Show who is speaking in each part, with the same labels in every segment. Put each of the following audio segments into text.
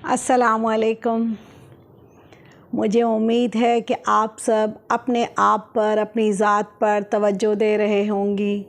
Speaker 1: السلام علیکم۔ مجھے امید ہے کہ آپ سب اپنے آپ پر، اپنی ذات پر توجہ دے رہے ہوں گی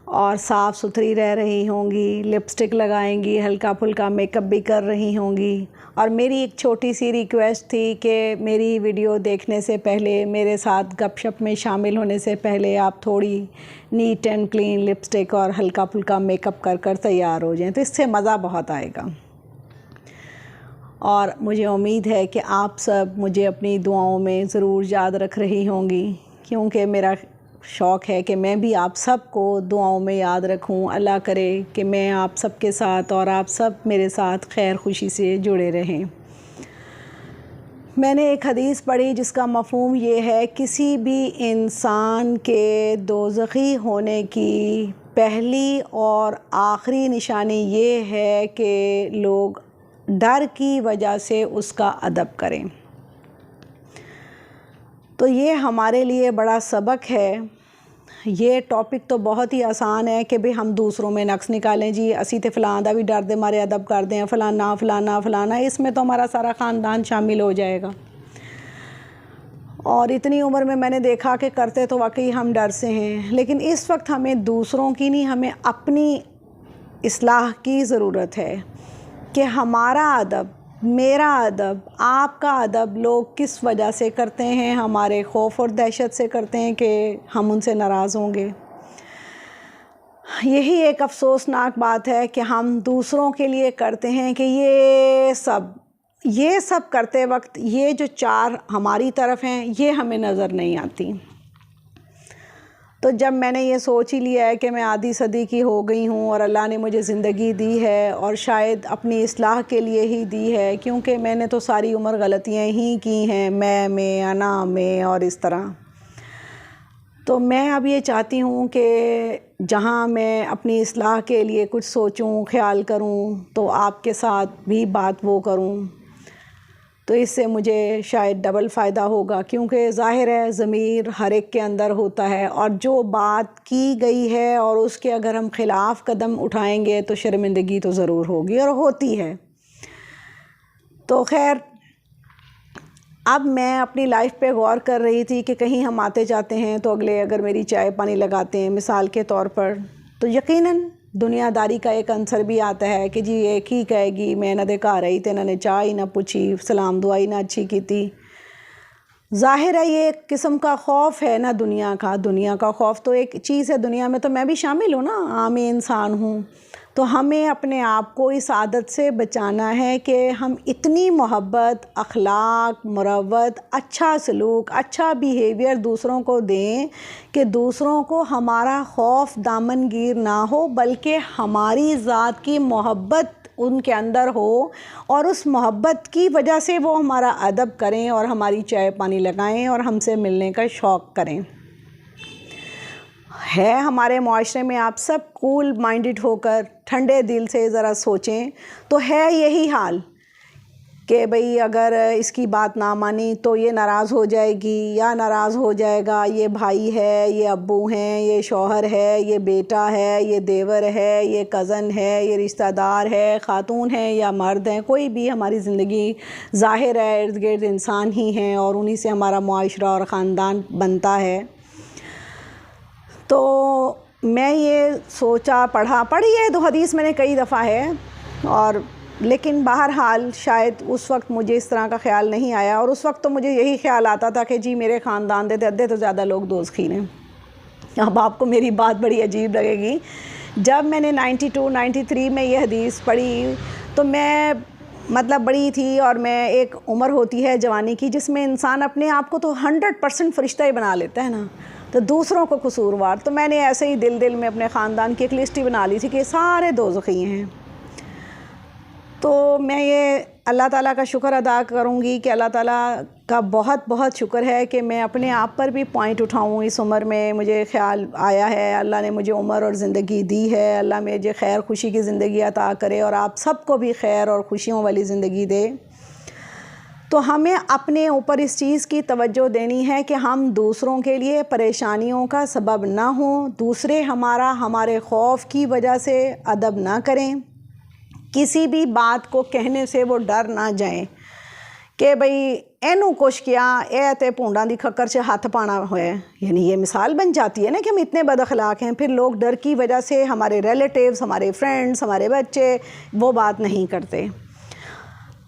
Speaker 1: اور صاف ستھری رہ رہی ہوں گی، لپسٹک لگائیں گی، ہلکا پھلکا میک اپ بھی کر رہی ہوں گی۔ اور میری ایک چھوٹی سی ریکویسٹ تھی کہ میری ویڈیو دیکھنے سے پہلے، میرے ساتھ گپ شپ میں شامل ہونے سے پہلے آپ تھوڑی نیٹ اینڈ کلین لپسٹک اور ہلکا پھلکا میک اپ کر تیار ہو جائیں، تو اس سے مزہ بہت آئے گا۔ اور مجھے امید ہے کہ آپ سب مجھے اپنی دعاؤں میں ضرور یاد رکھ رہی ہوں گی، کیونکہ میرا شوق ہے کہ میں بھی آپ سب کو دعاؤں میں یاد رکھوں۔ اللہ کرے کہ میں آپ سب کے ساتھ اور آپ سب میرے ساتھ خیر خوشی سے جڑے رہیں۔ میں نے ایک حدیث پڑھی جس کا مفہوم یہ ہے، کسی بھی انسان کے دوزخی ہونے کی پہلی اور آخری نشانی یہ ہے کہ لوگ ڈر کی وجہ سے اس کا ادب کریں۔ تو یہ ہمارے لیے بڑا سبق ہے۔ یہ ٹاپک تو بہت ہی آسان ہے کہ بھی ہم دوسروں میں نقص نکالیں، جی اسی تے فلاں دا بھی ڈر دے مارے ادب کر دیں، فلانا فلانا فلانا، اس میں تو ہمارا سارا خاندان شامل ہو جائے گا۔ اور اتنی عمر میں نے دیکھا کہ کرتے تو واقعی ہم ڈر سے ہیں، لیکن اس وقت ہمیں دوسروں کی نہیں، ہمیں اپنی اصلاح کی ضرورت ہے کہ ہمارا ادب، میرا ادب، آپ کا ادب لوگ کس وجہ سے کرتے ہیں؟ ہمارے خوف اور دہشت سے کرتے ہیں کہ ہم ان سے ناراض ہوں گے۔ یہی ایک افسوسناک بات ہے کہ ہم دوسروں کے لیے کرتے ہیں کہ یہ سب کرتے وقت یہ جو چار ہماری طرف ہیں یہ ہمیں نظر نہیں آتی۔ تو جب میں نے یہ سوچ ہی لیا ہے کہ میں آدھی صدی کی ہو گئی ہوں اور اللہ نے مجھے زندگی دی ہے اور شاید اپنی اصلاح کے لیے ہی دی ہے، کیونکہ میں نے تو ساری عمر غلطیاں ہی کی ہیں، میں انا میں اور اس طرح۔ تو میں اب یہ چاہتی ہوں کہ جہاں میں اپنی اصلاح کے لیے کچھ سوچوں، خیال کروں، تو آپ کے ساتھ بھی بات وہ کروں، تو اس سے مجھے شاید ڈبل فائدہ ہوگا، کیونکہ ظاہر ہے ضمیر ہر ایک کے اندر ہوتا ہے، اور جو بات کی گئی ہے اور اس کے اگر ہم خلاف قدم اٹھائیں گے تو شرمندگی تو ضرور ہوگی اور ہوتی ہے۔ تو خیر، اب میں اپنی لائف پہ غور کر رہی تھی کہ کہیں ہم آتے جاتے ہیں تو اگلے اگر میری چائے پانی لگاتے ہیں مثال کے طور پر، تو یقیناً دنیا داری کا ایک عنصر بھی آتا ہے کہ جی ایک ہی کہے گی میں نہ دکھا رہی تھے، نہ چائے نہ پوچھی، سلام دعائی نہ اچھی کی تھی۔ ظاہر ہے یہ ایک قسم کا خوف ہے نا دنیا کا خوف تو ایک چیز ہے، دنیا میں تو میں بھی شامل ہوں نا، عام انسان ہوں۔ تو ہمیں اپنے آپ کو اس عادت سے بچانا ہے کہ ہم اتنی محبت، اخلاق، مروت، اچھا سلوک، اچھا بیہیویئر دوسروں کو دیں کہ دوسروں کو ہمارا خوف دامن گیر نہ ہو، بلکہ ہماری ذات کی محبت ان کے اندر ہو، اور اس محبت کی وجہ سے وہ ہمارا ادب کریں اور ہماری چائے پانی لگائیں اور ہم سے ملنے کا شوق کریں۔ ہے ہمارے معاشرے میں آپ سب کول مائنڈڈ ہو کر ٹھنڈے دل سے ذرا سوچیں تو ہے یہی حال کہ بھئی اگر اس کی بات نہ مانی تو یہ ناراض ہو جائے گی یا ناراض ہو جائے گا، یہ بھائی ہے، یہ ابو ہیں، یہ شوہر ہے، یہ بیٹا ہے، یہ دیور ہے، یہ کزن ہے، یہ رشتہ دار ہے، خاتون ہے یا مرد ہیں، کوئی بھی ہماری زندگی ظاہر ہے ارد گرد انسان ہی ہیں اور انہی سے ہمارا معاشرہ اور خاندان بنتا ہے۔ تو میں یہ سوچا، پڑھی ہے تو حدیث میں نے کئی دفعہ ہے، اور لیکن بہرحال شاید اس وقت مجھے اس طرح کا خیال نہیں آیا، اور اس وقت تو مجھے یہی خیال آتا تھا کہ جی میرے خاندان دے ادھے تو زیادہ لوگ دوزخی ہیں۔ اب آپ کو میری بات بڑی عجیب لگے گی، جب میں نے 92-93 میں یہ حدیث پڑھی تو میں بڑی تھی، اور میں ایک عمر ہوتی ہے جوانی کی جس میں انسان اپنے آپ کو تو 100% فرشتہ ہی بنا لیتا ہے نا، تو دوسروں کو قصوروار۔ تو میں نے ایسے ہی دل میں اپنے خاندان کی ایک لسٹ ہی بنا لی تھی کہ سارے دوزخی ہیں۔ تو میں یہ اللہ تعالیٰ کا شکر ادا کروں گی کہ اللہ تعالیٰ کا بہت بہت شکر ہے کہ میں اپنے آپ پر بھی پوائنٹ اٹھاؤں۔ اس عمر میں مجھے خیال آیا ہے، اللہ نے مجھے عمر اور زندگی دی ہے، اللہ مجھے خیر خوشی کی زندگی عطا کرے اور آپ سب کو بھی خیر اور خوشیوں والی زندگی دے۔ تو ہمیں اپنے اوپر اس چیز کی توجہ دینی ہے کہ ہم دوسروں کے لیے پریشانیوں کا سبب نہ ہوں، دوسرے ہمارے خوف کی وجہ سے ادب نہ کریں، کسی بھی بات کو کہنے سے وہ ڈر نہ جائیں کہ بھئی اینو کچھ کیا اے تے پونڈاں دی کھکر سے ہاتھ پانا ہوئے. یعنی یہ مثال بن جاتی ہے نا کہ ہم اتنے بد اخلاق ہیں. پھر لوگ ڈر کی وجہ سے ہمارے ریلیٹیوز، ہمارے فرینڈز، ہمارے بچے وہ بات نہیں کرتے.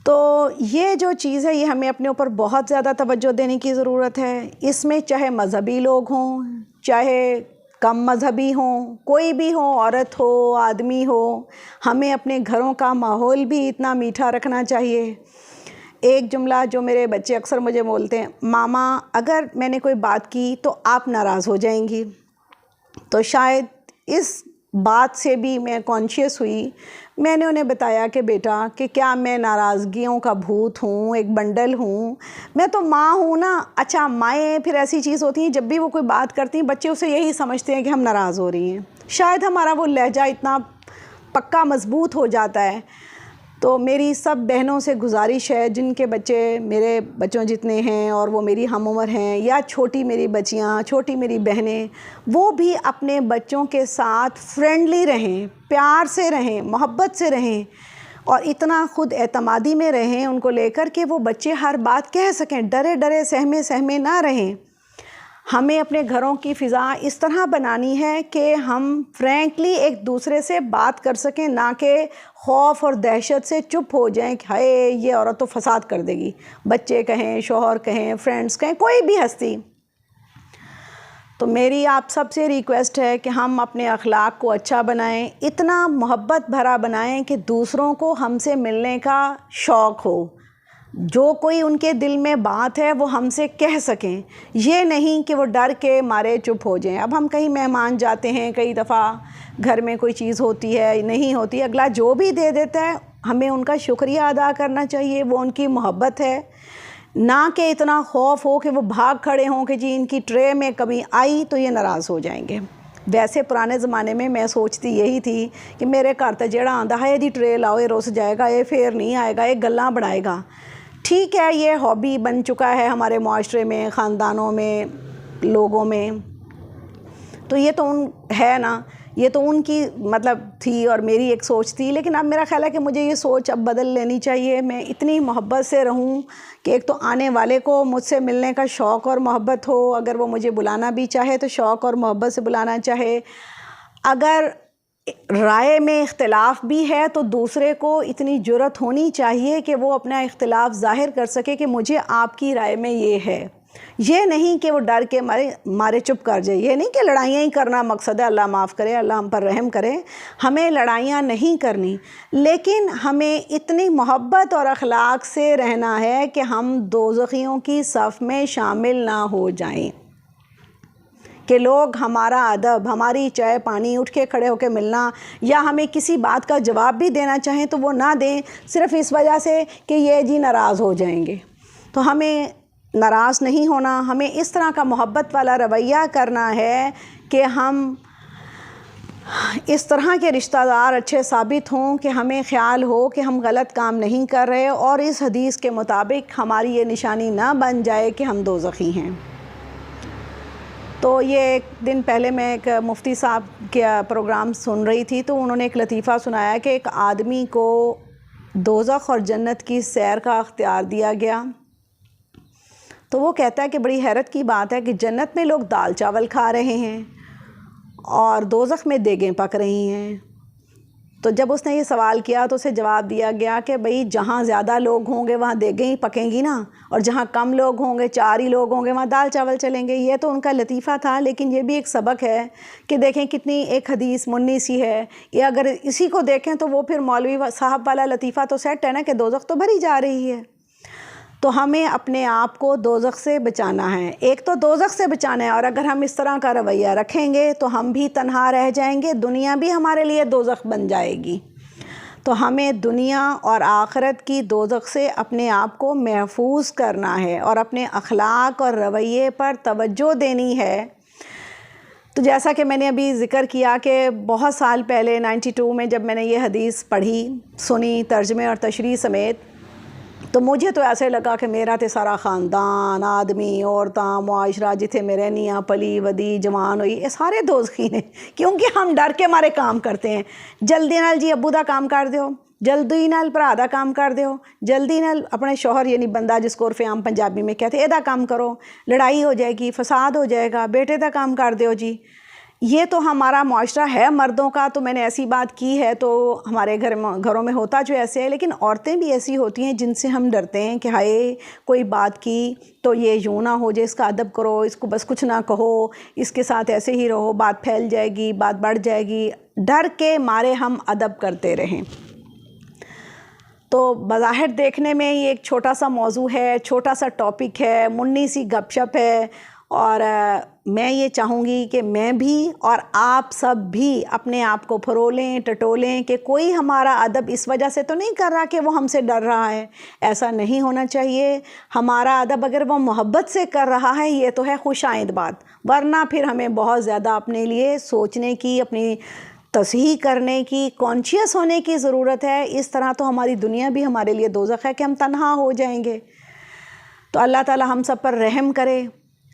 Speaker 1: تو یہ جو چیز ہے یہ ہمیں اپنے اوپر بہت زیادہ توجہ دینے کی ضرورت ہے. اس میں چاہے مذہبی لوگ ہوں، چاہے کم مذہبی ہوں، کوئی بھی ہو، عورت ہو، آدمی ہو، ہمیں اپنے گھروں کا ماحول بھی اتنا میٹھا رکھنا چاہیے. ایک جملہ جو میرے بچے اکثر مجھے بولتے ہیں، ماما اگر میں نے کوئی بات کی تو آپ ناراض ہو جائیں گی. تو شاید اس بات سے بھی میں کانشیس ہوئی. میں نے انہیں بتایا کہ بیٹا کہ کیا میں ناراضگیوں کا بھوت ہوں، ایک بنڈل ہوں؟ میں تو ماں ہوں نا. اچھا مائیں پھر ایسی چیز ہوتی ہیں جب بھی وہ کوئی بات کرتی ہیں بچے اسے یہی سمجھتے ہیں کہ ہم ناراض ہو رہی ہیں. شاید ہمارا وہ لہجہ اتنا پکا مضبوط ہو جاتا ہے. تو میری سب بہنوں سے گزارش ہے جن کے بچے میرے بچوں جتنے ہیں اور وہ میری ہم عمر ہیں یا چھوٹی میری بچیاں، چھوٹی میری بہنیں، وہ بھی اپنے بچوں کے ساتھ فرینڈلی رہیں، پیار سے رہیں، محبت سے رہیں اور اتنا خود اعتمادی میں رہیں ان کو لے کر کہ وہ بچے ہر بات کہہ سکیں، ڈرے ڈرے سہمے نہ رہیں. ہمیں اپنے گھروں کی فضا اس طرح بنانی ہے کہ ہم فرینکلی ایک دوسرے سے بات کر سکیں، نہ کہ خوف اور دہشت سے چپ ہو جائیں کہ ہائے یہ عورت تو فساد کر دے گی. بچے کہیں، شوہر کہیں، فرینڈز کہیں، کوئی بھی ہستی. تو میری آپ سب سے ریکویسٹ ہے کہ ہم اپنے اخلاق کو اچھا بنائیں، اتنا محبت بھرا بنائیں کہ دوسروں کو ہم سے ملنے کا شوق ہو. جو کوئی ان کے دل میں بات ہے وہ ہم سے کہہ سکیں، یہ نہیں کہ وہ ڈر کے مارے چپ ہو جائیں. اب ہم کہیں مہمان جاتے ہیں، کئی دفعہ گھر میں کوئی چیز ہوتی ہے نہیں ہوتی، اگلا جو بھی دے دیتا ہے ہمیں ان کا شکریہ ادا کرنا چاہیے، وہ ان کی محبت ہے. نہ کہ اتنا خوف ہو کہ وہ بھاگ کھڑے ہوں کہ جی ان کی ٹرے میں کمی آئی تو یہ ناراض ہو جائیں گے. ویسے پرانے زمانے میں سوچتی یہی تھی کہ میرے گھر تے جیڑا آندا ہے یہ ٹرے لاؤ، یہ رس جائے گا، یہ پھر نہیں آئے گا، یہ گلاں بنائے گا. ٹھیک ہے، یہ ہابی بن چکا ہے ہمارے معاشرے میں، خاندانوں میں، لوگوں میں. تو یہ تو ہے نا، یہ تو ان کی مطلب تھی اور میری ایک سوچ تھی. لیکن اب میرا خیال ہے کہ مجھے یہ سوچ اب بدل لینی چاہیے. میں اتنی محبت سے رہوں کہ ایک تو آنے والے کو مجھ سے ملنے کا شوق اور محبت ہو، اگر وہ مجھے بلانا بھی چاہے تو شوق اور محبت سے بلانا چاہے. اگر رائے میں اختلاف بھی ہے تو دوسرے کو اتنی جرأت ہونی چاہیے کہ وہ اپنا اختلاف ظاہر کر سکے کہ مجھے آپ کی رائے میں یہ ہے. یہ نہیں کہ وہ ڈر کے مارے چپ کر جائے. یہ نہیں کہ لڑائیاں ہی کرنا مقصد ہے، اللہ معاف کرے، اللہ ہم پر رحم کرے. ہمیں لڑائیاں نہیں کرنی، لیکن ہمیں اتنی محبت اور اخلاق سے رہنا ہے کہ ہم دوزخیوں کی صف میں شامل نہ ہو جائیں، کہ لوگ ہمارا ادب، ہماری چائے پانی، اٹھ کے کھڑے ہو کے ملنا یا ہمیں کسی بات کا جواب بھی دینا چاہیں تو وہ نہ دیں صرف اس وجہ سے کہ یہ جی ناراض ہو جائیں گے. تو ہمیں ناراض نہیں ہونا، ہمیں اس طرح کا محبت والا رویہ کرنا ہے کہ ہم اس طرح کے رشتہ دار اچھے ثابت ہوں کہ ہمیں خیال ہو کہ ہم غلط کام نہیں کر رہے اور اس حدیث کے مطابق ہماری یہ نشانی نہ بن جائے کہ ہم دوزخی ہیں. تو یہ ایک دن پہلے میں ایک مفتی صاحب کا پروگرام سن رہی تھی تو انہوں نے ایک لطیفہ سنایا کہ ایک آدمی کو دوزخ اور جنت کی سیر کا اختیار دیا گیا. تو وہ کہتا ہے کہ بڑی حیرت کی بات ہے کہ جنت میں لوگ دال چاول کھا رہے ہیں اور دوزخ میں دیگیں پک رہی ہیں. تو جب اس نے یہ سوال کیا تو اسے جواب دیا گیا کہ بھئی جہاں زیادہ لوگ ہوں گے وہاں دیگیں ہی پکیں گی نا، اور جہاں کم لوگ ہوں گے، 4 ہی لوگ ہوں گے، وہاں دال چاول چلیں گے. یہ تو ان کا لطیفہ تھا، لیکن یہ بھی ایک سبق ہے کہ دیکھیں کتنی ایک حدیث منی سی ہے. یہ اگر اسی کو دیکھیں تو وہ پھر مولوی صاحب والا لطیفہ تو سیٹ ہے نا کہ دوزخ تو بھری جا رہی ہے. تو ہمیں اپنے آپ کو دوزخ سے بچانا ہے. ایک تو دوزخ سے بچانا ہے، اور اگر ہم اس طرح کا رویہ رکھیں گے تو ہم بھی تنہا رہ جائیں گے، دنیا بھی ہمارے لیے دوزخ بن جائے گی. تو ہمیں دنیا اور آخرت کی دوزخ سے اپنے آپ کو محفوظ کرنا ہے اور اپنے اخلاق اور رویے پر توجہ دینی ہے. تو جیسا کہ میں نے ابھی ذکر کیا کہ بہت سال پہلے 92 میں جب میں نے یہ حدیث پڑھی، سنی ترجمے اور تشریح سمیت، تو مجھے تو ایسے لگا کہ میرا تے سارا خاندان، آدمی، عورتاں، معاشرہ جتھے میں رہنی ہاں، پلی ودی جوان ہوئی، یہ سارے دوزخی نے. کیونکہ ہم ڈر کے مارے کام کرتے ہیں. جلدی نال جی ابو دا کام کر دیو، جلدی نال بھرا دا کام کر دیو، جلدی نال اپنے شوہر یعنی بندہ جس کو عرف عام پنجابی میں کہتے ادا کام کرو، لڑائی ہو جائے گی، فساد ہو جائے گا، بیٹے دا کام کر دیو جی۔ یہ تو ہمارا معاشرہ ہے مردوں کا، تو میں نے ایسی بات کی ہے تو ہمارے گھروں میں ہوتا جو ایسے ہے، لیکن عورتیں بھی ایسی ہوتی ہیں جن سے ہم ڈرتے ہیں کہ ہائے کوئی بات کی تو یہ یوں نہ ہو جائے، اس کا ادب کرو، اس کو بس کچھ نہ کہو، اس کے ساتھ ایسے ہی رہو، بات پھیل جائے گی، بات بڑھ جائے گی، ڈر کے مارے ہم ادب کرتے رہیں۔ تو بظاہر دیکھنے میں یہ ایک چھوٹا سا موضوع ہے، چھوٹا سا ٹاپک ہے، منی سی گپ شپ ہے، اور میں یہ چاہوں گی کہ میں بھی اور آپ سب بھی اپنے آپ کو پھرولیں ٹٹولیں کہ کوئی ہمارا ادب اس وجہ سے تو نہیں کر رہا کہ وہ ہم سے ڈر رہا ہے، ایسا نہیں ہونا چاہیے۔ ہمارا ادب اگر وہ محبت سے کر رہا ہے یہ تو ہے خوش آئند بات، ورنہ پھر ہمیں بہت زیادہ اپنے لیے سوچنے کی، اپنی تصحیح کرنے کی، کانشیس ہونے کی ضرورت ہے۔ اس طرح تو ہماری دنیا بھی ہمارے لیے دوزخ ہے کہ ہم تنہا ہو جائیں گے۔ تو اللہ تعالی ہم سب پر رحم کرے،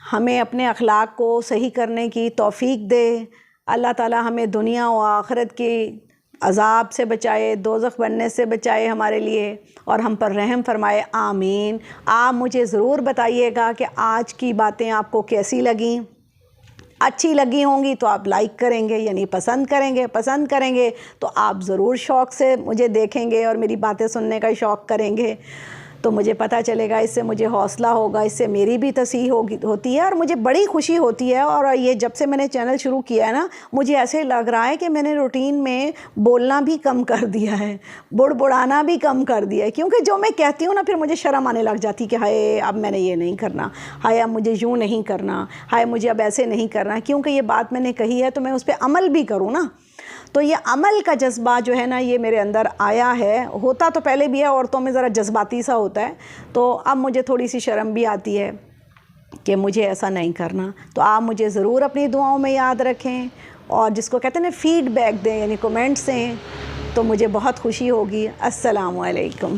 Speaker 1: ہمیں اپنے اخلاق کو صحیح کرنے کی توفیق دے۔ اللہ تعالی ہمیں دنیا و آخرت کی عذاب سے بچائے، دوزخ بننے سے بچائے ہمارے لیے، اور ہم پر رحم فرمائے، آمین۔ آپ مجھے ضرور بتائیے گا کہ آج کی باتیں آپ کو کیسی لگیں۔ اچھی لگی ہوں گی تو آپ لائک کریں گے، یعنی پسند کریں گے تو آپ ضرور شوق سے مجھے دیکھیں گے اور میری باتیں سننے کا شوق کریں گے، تو مجھے پتہ چلے گا، اس سے مجھے حوصلہ ہوگا، اس سے میری بھی تصحیح ہوتی ہے، اور مجھے بڑی خوشی ہوتی ہے۔ اور یہ جب سے میں نے چینل شروع کیا ہے نا، مجھے ایسے لگ رہا ہے کہ میں نے روٹین میں بولنا بھی کم کر دیا ہے، بڑبڑانا بھی کم کر دیا ہے، کیونکہ جو میں کہتی ہوں نا پھر مجھے شرم آنے لگ جاتی کہ ہائے اب میں نے یہ نہیں کرنا، ہائے اب مجھے یوں نہیں کرنا، ہائے مجھے اب ایسے نہیں کرنا، کیونکہ یہ بات میں نے کہی ہے تو میں اس پہ عمل بھی کروں نا۔ تو یہ عمل کا جذبہ جو ہے نا یہ میرے اندر آیا ہے، ہوتا تو پہلے بھی ہے، عورتوں میں ذرا جذباتی سا ہوتا ہے، تو اب مجھے تھوڑی سی شرم بھی آتی ہے کہ مجھے ایسا نہیں کرنا۔ تو آپ مجھے ضرور اپنی دعاؤں میں یاد رکھیں، اور جس کو کہتے ہیں نا فیڈ بیک دیں، یعنی کومنٹس دیں، تو مجھے بہت خوشی ہوگی۔ السلام علیکم۔